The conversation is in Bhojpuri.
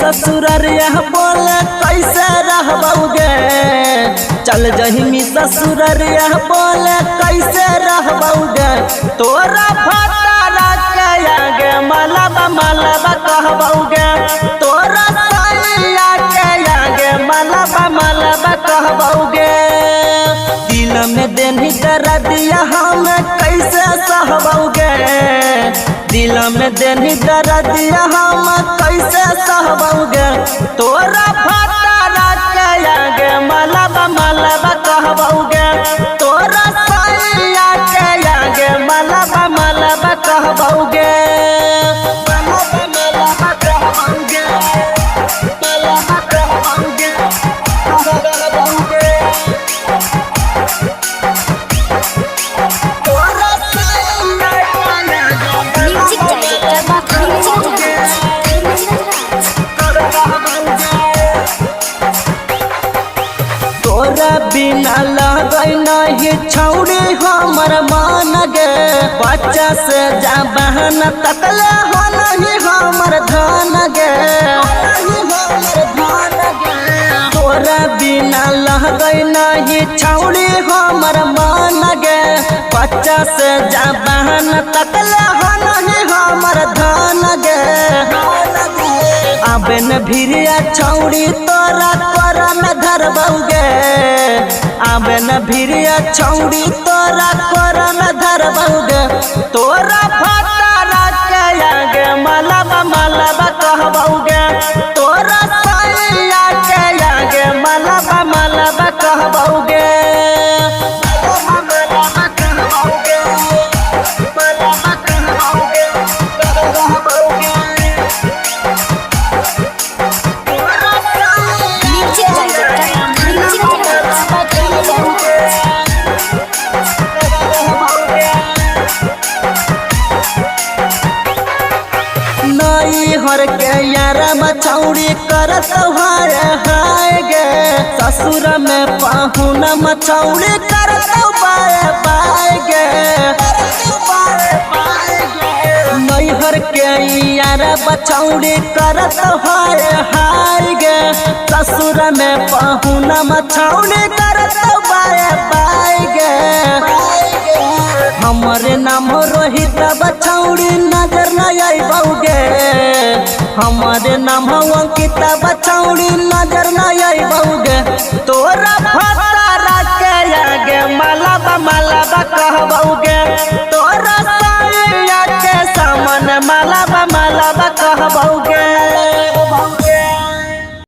ससुररिया बोले कैसे रहबोगे। चल जहिमी ससुररिया बोले कैसे रहबोगे। तोरा फटारा के आगे मलबा मलबा कहबोगे। तोरा सैया के आगे मलबा मलबा कहबोगे। दिल में देनी दर्दिया हम कैसे सहबोगे। दिल में देनी दर्दिया हम कैसे सहबोगे। तोरा फटारा के आगे मलबा मलबा कहबोगे। तोरा सैया के आगे मलबा मलबा कहबोगे। मलबा मलबा कहबोगे। मलबा कहबोगे। तोरा बिना लगई नहीं छौड़ी हमर मान गे। बच्चा से जा बहन तकले हो नहीं हमर धन गे। तोरा बिना लगई नहीं छौड़ी हमर मान गे। बच्चा से जा बहन तकले हो नहीं हमर धन गे। आबे न भिरिया छौड़ी तोरा तोरा में धरबोगे। आबे न भिरिया छौड़ी तोरा तोरा में धरबोगे। तोरा फटारा के आगे मलबा मलबा कहबोगे। तोरा सैया के आगे मलबा मलबा कहबोगे। मलबा कहबोगे। मलबा कहबोगे। हर के यारा मछौड़ी करत हाय हाय गे। ससुर में पाहुन मछौड़ी करत बाय बाय गे। नैहर के यारा मछौड़ी करत हाय हाय गे। ससुर में पाहुन मछौड़ी करत बाय बाय गे। हमरे नाम रोहित बछौड़ी नजर न आइबोगे। हमारे नाम अंकिता बछौड़ी